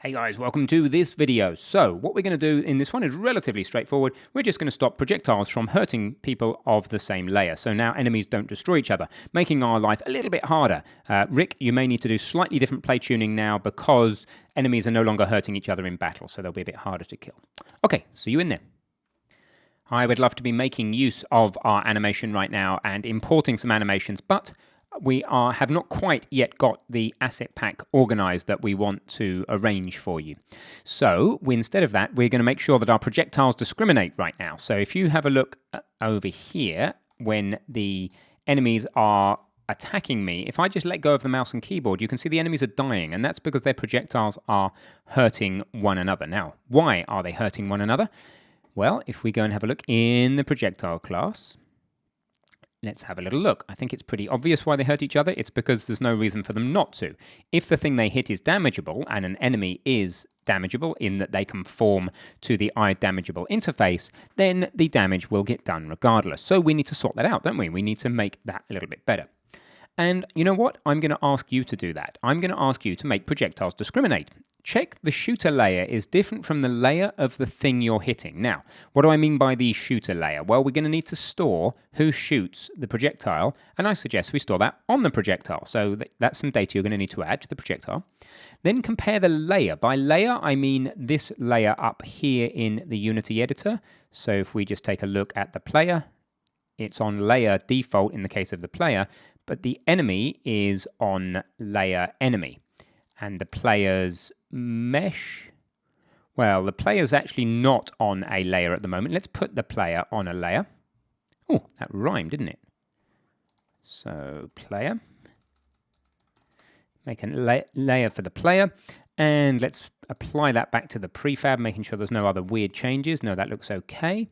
Hey guys, welcome to this video. So what we're going to do in this one is relatively straightforward. We're just going to stop projectiles from hurting people of the same layer. So now enemies don't destroy each other, making our life a little bit harder. Rick, you may need to do slightly different play tuning now because enemies are no longer hurting each other in battle, so they'll be a bit harder to kill. Okay, see you in there. I would love to be making use of our animation right now and importing some animations, but we have not quite yet got the asset pack organized that we want to arrange for you. So instead of that, we're going to make sure that our projectiles discriminate right now. So if you have a look over here, when the enemies are attacking me, if I just let go of the mouse and keyboard, you can see the enemies are dying, and that's because their projectiles are hurting one another. Now, why are they hurting one another? Well, if we go and have a look in the projectile class, let's have a little look. I think it's pretty obvious why they hurt each other. It's because there's no reason for them not to. If the thing they hit is damageable, and an enemy is damageable in that they conform to the iDamageable interface, then the damage will get done regardless. So we need to sort that out, don't we? We need to make that a little bit better. And you know what? I'm going to ask you to do that. I'm going to ask you to make projectiles discriminate. Check the shooter layer is different from the layer of the thing you're hitting. Now, what do I mean by the shooter layer? Well, we're going to need to store who shoots the projectile, and I suggest we store that on the projectile. So that's some data you're going to need to add to the projectile. Then compare the layer. By layer, I mean this layer up here in the Unity editor. So if we just take a look at the player, it's on layer default in the case of the player, but the enemy is on layer enemy. And the player's mesh, well, the player's actually not on a layer at the moment. Let's put the player on a layer. Oh, that rhymed, didn't it? So player, make a layer for the player, and let's apply that back to the prefab, making sure there's no other weird changes. No, that looks okay.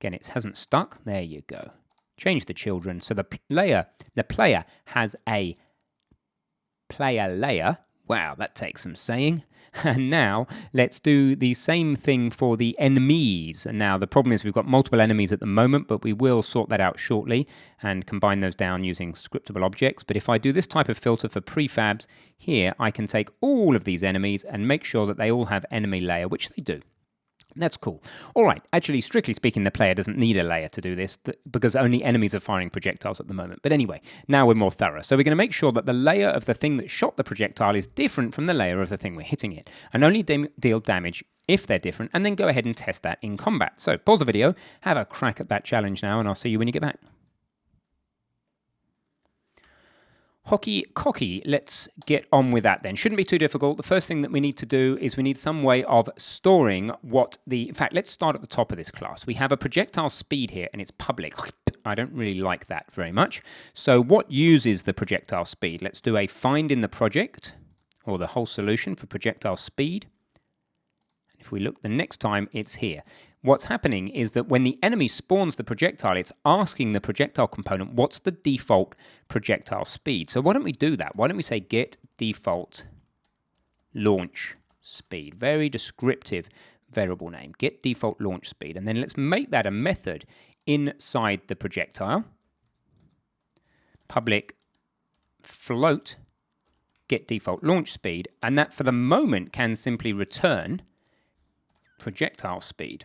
Again, it hasn't stuck. There you go. Change the children. So the player has a player layer. Wow, that takes some saying. And now let's do the same thing for the enemies. And now the problem is we've got multiple enemies at the moment, but we will sort that out shortly and combine those down using scriptable objects. But if I do this type of filter for prefabs here, I can take all of these enemies and make sure that they all have enemy layer, which they do. That's cool. All right, actually, strictly speaking, the player doesn't need a layer to do this because only enemies are firing projectiles at the moment. But anyway, now we're more thorough. So we're going to make sure that the layer of the thing that shot the projectile is different from the layer of the thing we're hitting it, and only deal damage if they're different, and then go ahead and test that in combat. So pause the video, have a crack at that challenge now, and I'll see you when you get back. Hockey cocky, let's get on with that then. Shouldn't be too difficult. The first thing that we need to do is we need some way of storing in fact, let's start at the top of this class. We have a projectile speed here and it's public. I don't really like that very much. So what uses the projectile speed? Let's do a find in the project, or the whole solution for projectile speed. And if we look the next time, it's here. What's happening is that when the enemy spawns the projectile, it's asking the projectile component, what's the default projectile speed? So why don't we do that? Why don't we say get default launch speed? Very descriptive variable name. Get default launch speed. And then let's make that a method inside the projectile. Public float get default launch speed. And that for the moment can simply return projectile speed.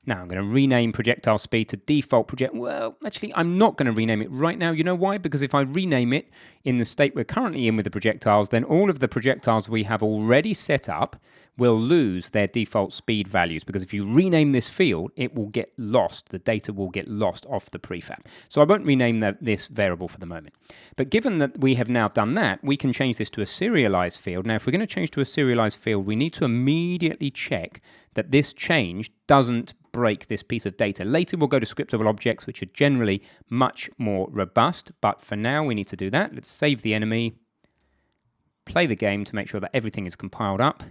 Now I'm going to rename projectile speed to default well, actually, I'm not going to rename it right now. You know why? Because if I rename it in the state we're currently in with the projectiles, then all of the projectiles we have already set up will lose their default speed values. Because if you rename this field, it will get lost. The data will get lost off the prefab. So I won't rename this variable for the moment. But given that we have now done that, we can change this to a serialized field. Now, if we're going to change to a serialized field, we need to immediately check that this change doesn't break this piece of data. Later we'll go to scriptable objects, which are generally much more robust, but for now we need to do that. Let's save the enemy, play the game to make sure that everything is compiled up.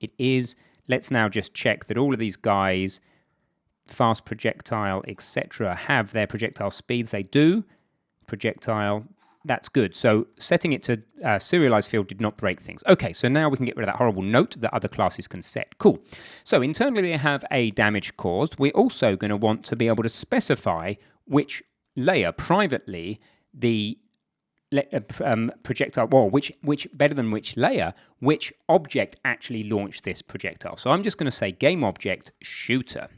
It is. Let's now just check that all of these guys, fast projectile, etc., have their projectile speeds. They do. Projectile, that's good. So setting it to serialized field did not break things. Okay, so now we can get rid of that horrible note that other classes can set. Cool. So internally they have a damage caused. We're also going to want to be able to specify which layer privately the projectile, well, which better than which layer, which object actually launched this projectile. So I'm just going to say game object shooter.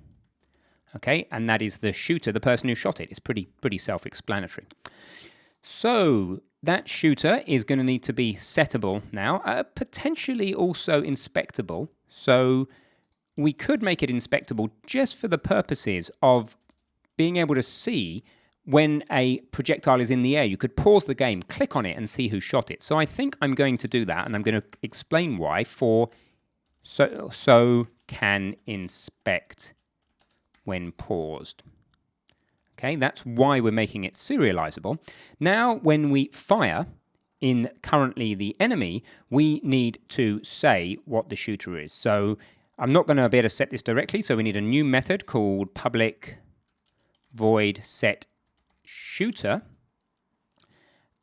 Okay, and that is the shooter, the person who shot it. It's pretty self-explanatory. So that shooter is going to need to be settable now, potentially also inspectable. So we could make it inspectable just for the purposes of being able to see when a projectile is in the air. You could pause the game, click on it, and see who shot it. So I think I'm going to do that, and I'm going to explain why for so can inspect when paused. Okay, that's why we're making it serializable. Now, when we fire in currently the enemy, we need to say what the shooter is. So I'm not going to be able to set this directly, so we need a new method called public void set shooter,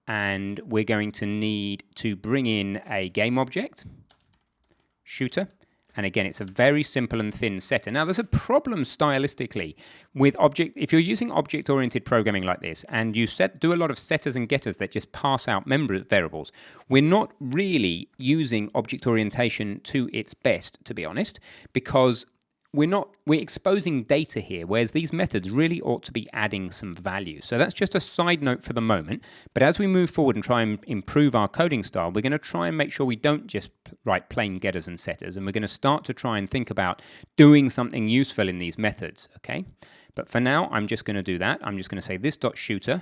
and we're going to need to bring in a game object shooter. And again, it's a very simple and thin setter. Now, there's a problem stylistically with if you're using object-oriented programming like this, and you do a lot of setters and getters that just pass out member variables, we're not really using object orientation to its best, to be honest, because we're exposing data here, whereas these methods really ought to be adding some value. So that's just a side note for the moment. But as we move forward and try and improve our coding style, we're going to try and make sure we don't just write plain getters and setters, and we're going to start to try and think about doing something useful in these methods, okay? But for now, I'm just going to do that. I'm just going to say this.shooter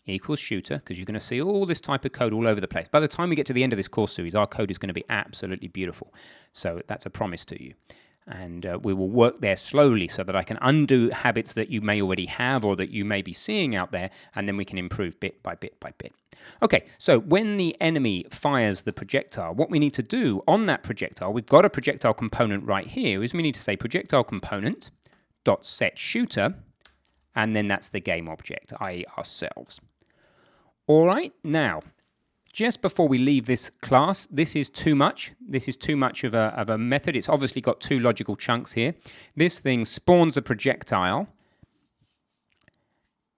equals shooter, because you're going to see all this type of code all over the place. By the time we get to the end of this course series, our code is going to be absolutely beautiful. So that's a promise to you. And we will work there slowly so that I can undo habits that you may already have or that you may be seeing out there, and then we can improve bit by bit by bit. Okay, so when the enemy fires the projectile, what we need to do on that projectile, we've got a projectile component right here, is we need to say projectile component dot set shooter, and then that's the game object, i.e. ourselves. All right, now, just before we leave this class, this is too much. This is too much of a method. It's obviously got two logical chunks here. This thing spawns a projectile,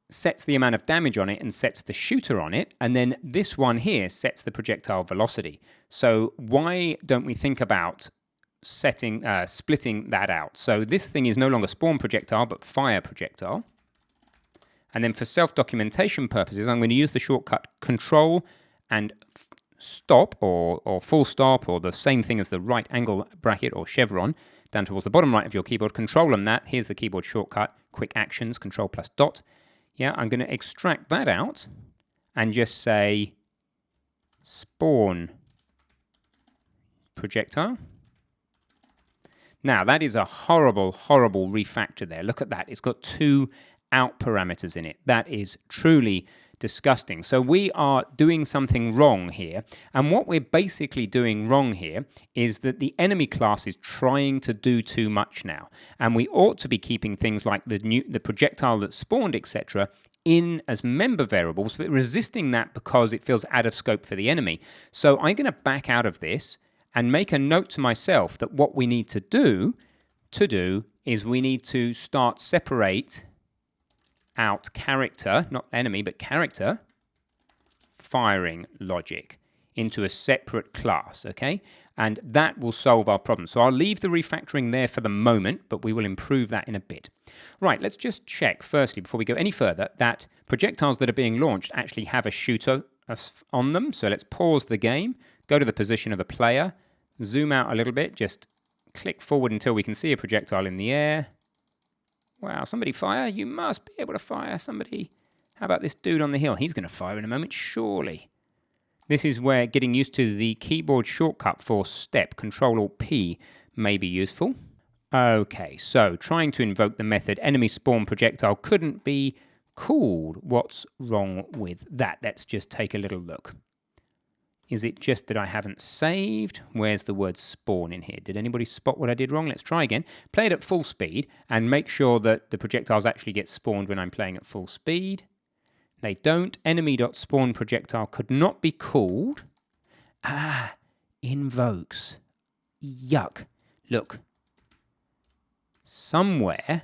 sets the amount of damage on it, and sets the shooter on it. And then this one here sets the projectile velocity. So why don't we think about splitting that out? So this thing is no longer spawn projectile, but fire projectile. And then for self-documentation purposes, I'm going to use the shortcut Control and stop, or full stop, or the same thing as the right angle bracket or chevron down towards the bottom right of your keyboard. Control on that. Here's the keyboard shortcut, quick actions, Control plus dot. Yeah, I'm going to extract that out and just say spawn projectile. Now, that is a horrible, horrible refactor there. Look at that. It's got two out parameters in it. That is truly disgusting. So we are doing something wrong here, and what we're basically doing wrong here is that the enemy class is trying to do too much now, and we ought to be keeping things like the projectile that spawned, etc., in as member variables, but resisting that because it feels out of scope for the enemy. So I'm going to back out of this and make a note to myself that what we need to do is we need to start separate out character, not enemy, but character firing logic into a separate class, okay? And that will solve our problem. So I'll leave the refactoring there for the moment, but we will improve that in a bit. Right, let's just check firstly, before we go any further, that projectiles that are being launched actually have a shooter on them. So let's pause the game, go to the position of the player, zoom out a little bit, just click forward until we can see a projectile in the air. Wow, somebody fire? You must be able to fire somebody. How about this dude on the hill? He's going to fire in a moment, surely. This is where getting used to the keyboard shortcut for step, Control-Alt-P, may be useful. Okay, so trying to invoke the method enemy spawn projectile couldn't be called. What's wrong with that? Let's just take a little look. Is it just that I haven't saved? Where's the word spawn in here? Did anybody spot what I did wrong? Let's try again. Play it at full speed and make sure that the projectiles actually get spawned when I'm playing at full speed. They don't. Enemy.spawn projectile could not be called. Ah, invokes. Yuck. Look. Somewhere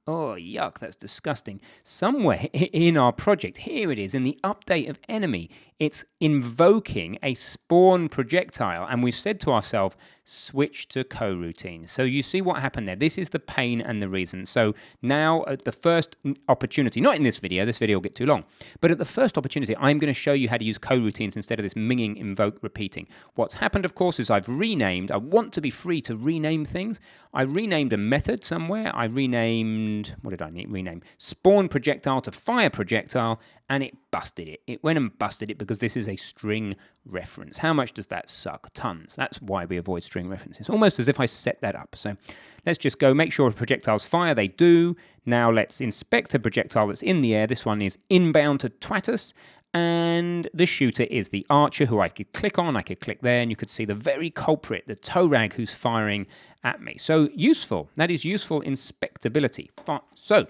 Oh, yuck, that's disgusting. Somewhere in our project, here it is, in the update of enemy, it's invoking a spawn projectile, and we've said to ourselves, switch to coroutine. So you see what happened there. This is the pain and the reason. So now at the first opportunity, not in this video will get too long, but at the first opportunity, I'm going to show you how to use coroutines instead of this minging, invoke, repeating. What's happened, of course, is I've renamed, I want to be free to rename things. I renamed a method somewhere. I renamed, what did I rename? Spawn projectile to fire projectile, and it busted it. It went and busted it because this is a string reference. How much does that suck? Tons. That's why we avoid string references. Almost as if I set that up. So let's just go make sure projectiles fire. They do. Now let's inspect a projectile that's in the air. This one is inbound to Twatus. And the shooter is the archer, who I could click on. I could click there, and you could see the very culprit, the Torag, who's firing at me. So useful. That is useful inspectability. So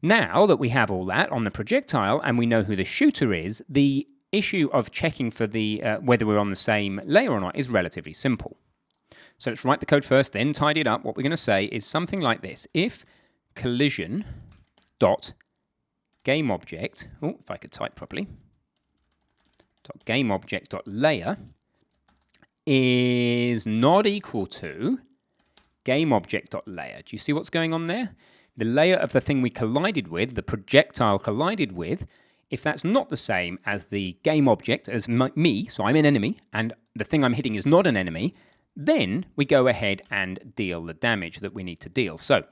now that we have all that on the projectile and we know who the shooter is, the issue of checking for the whether we're on the same layer or not is relatively simple. So let's write the code first, then tidy it up. What we're going to say is something like this. If collision dot game object, oh, if I could type properly, dot game object dot layer is not equal to game object dot layer. Do you see what's going on there? The layer of the thing we collided with, the projectile collided with, if that's not the same as the game object, as me, so I'm an enemy, and the thing I'm hitting is not an enemy, then we go ahead and deal the damage that we need to deal. So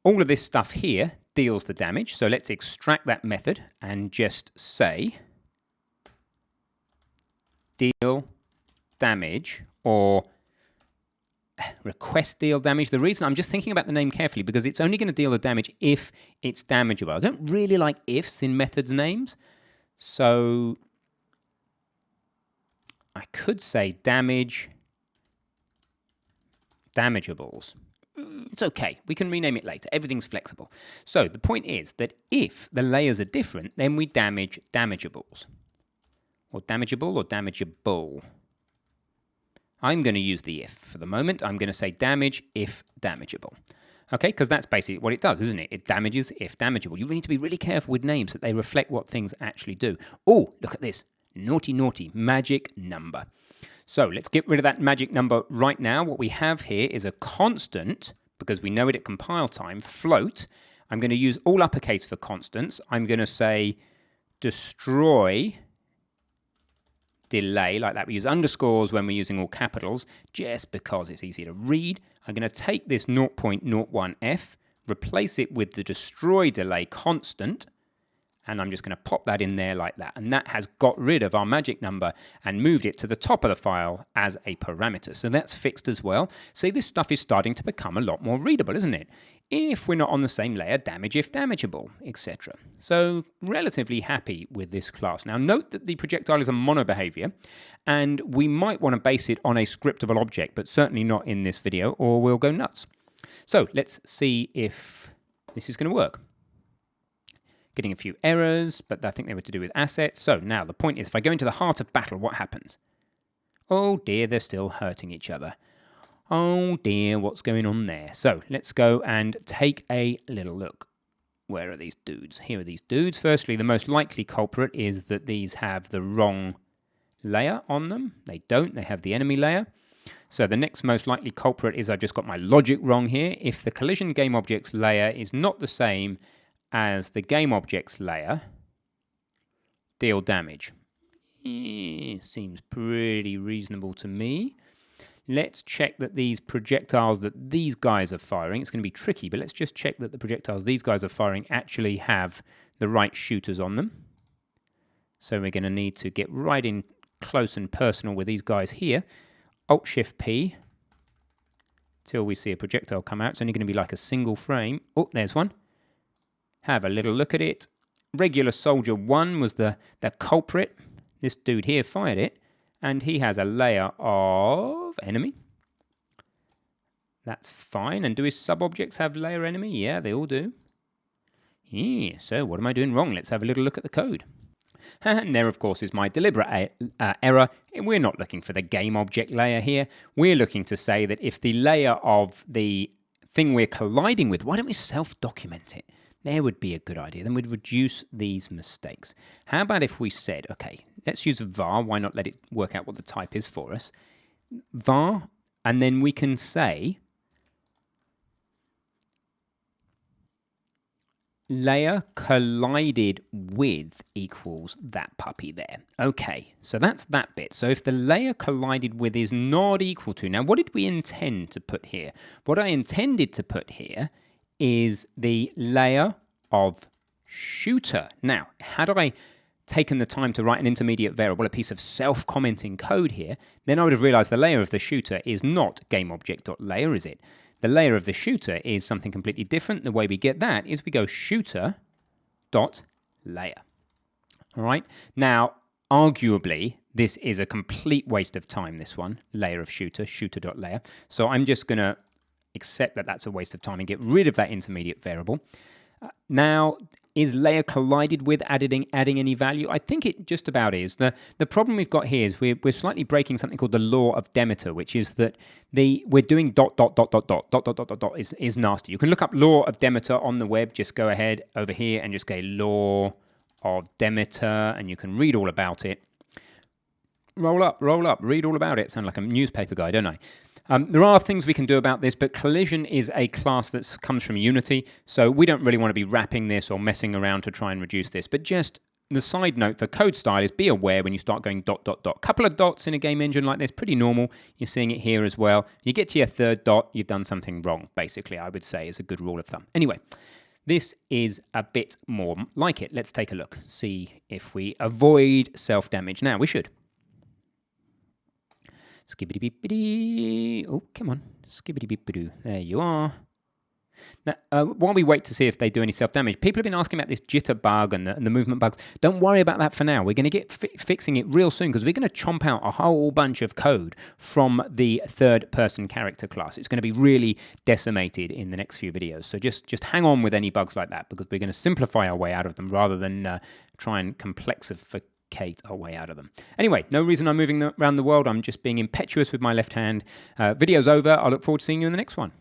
all of this stuff here deals the damage. So let's extract that method and just say deal damage, or request deal damage. The reason I'm just thinking about the name carefully, because it's only going to deal the damage if it's damageable. I don't really like ifs in methods names. So I could say damageables. It's okay. We can rename it later. Everything's flexible. So the point is that if the layers are different, then we damage damageables. Or damageable or damageable. I'm going to use the if for the moment. I'm going to say damage if damageable. Okay, because that's basically what it does, isn't it? It damages if damageable. You need to be really careful with names that they reflect what things actually do. Oh, look at this. Naughty, naughty. Magic number. So let's get rid of that magic number right now. What we have here is a constant, because we know it at compile time, float. I'm going to use all uppercase for constants. I'm going to say destroy delay, like that. We use underscores when we're using all capitals, just because it's easier to read. I'm going to take this 0.01f, replace it with the destroy delay constant, and I'm just going to pop that in there like that. And that has got rid of our magic number and moved it to the top of the file as a parameter. So that's fixed as well. See, this stuff is starting to become a lot more readable, isn't it? If we're not on the same layer, damage if damageable, etc. So relatively happy with this class. Now note that the projectile is a mono behavior, and we might want to base it on a scriptable object, but certainly not in this video, or we'll go nuts. So let's see if this is going to work. Getting a few errors, but I think they were to do with assets. So now the point is, if I go into the heart of battle, what happens? Oh dear, they're still hurting each other. Oh dear, what's going on there? So let's go and take a little look. Where are these dudes? Here are these dudes. Firstly, the most likely culprit is that these have the wrong layer on them. They don't. They have the enemy layer. So the next most likely culprit is I've just got my logic wrong here. If the collision game objects layer is not the same as the game objects layer, deal damage. Seems pretty reasonable to me. Let's check that these projectiles that these guys are firing, it's going to be tricky, but let's just check that the projectiles these guys are firing actually have the right shooters on them. So we're going to need to get right in close and personal with these guys here. Alt-Shift-P till we see a projectile come out. It's only going to be like a single frame. Oh, there's one. Have a little look at it. Regular Soldier 1 was the culprit. This dude here fired it, and he has a layer of enemy. That's fine. And do his sub-objects have layer enemy? Yeah, they all do. Yeah, so what am I doing wrong? Let's have a little look at the code. And there, of course, is my deliberate error. We're not looking for the game object layer here. We're looking to say that if the layer of the thing we're colliding with, why don't we self-document it? There would be a good idea. Then we'd reduce these mistakes. How about if we said, okay, let's use var. Why not let it work out what the type is for us? Var, and then we can say layer collided with equals that puppy there. Okay, so that's that bit. So if the layer collided with is not equal to, now what did we intend to put here? What I intended to put here is the layer of shooter. Now, had I taken the time to write an intermediate variable, a piece of self-commenting code here, then I would have realized the layer of the shooter is not GameObject.layer, is it? The layer of the shooter is something completely different. The way we get that is we go shooter.layer. All right. Now, arguably, this is a complete waste of time, this one, layer of shooter, shooter.layer. So I'm just going to accept that that's a waste of time and get rid of that intermediate variable. Now, is layer collided with adding any value? I think it just about is. The problem we've got here is we're slightly breaking something called the law of Demeter, which is that we're doing dot is nasty. You can look up law of Demeter on the web. Just go ahead over here and just go law of Demeter, and you can read all about it. Roll up, read all about it. Sound like a newspaper guy, don't I? There are things we can do about this, but collision is a class that comes from Unity, so we don't really want to be wrapping this or messing around to try and reduce this. But just the side note for code style is be aware when you start going dot. Couple of dots in a game engine like this, pretty normal. You're seeing it here as well. You get to your third dot, you've done something wrong, basically, I would say is a good rule of thumb. Anyway, this is a bit more like it. Let's take a look, see if we avoid self-damage. Now, we should. Skibbity-beep-bidoo. Oh, come on. Skibbity-beep-bidoo. There you are. Now, while we wait to see if they do any self-damage, people have been asking about this jitter bug and the movement bugs. Don't worry about that for now. We're going to get fixing it real soon because we're going to chomp out a whole bunch of code from the third-person character class. It's going to be really decimated in the next few videos. So just hang on with any bugs like that because we're going to simplify our way out of them rather than try and complexify our way out of them. Anyway, no reason I'm moving around the world. I'm just being impetuous with my left hand. Video's over. I look forward to seeing you in the next one.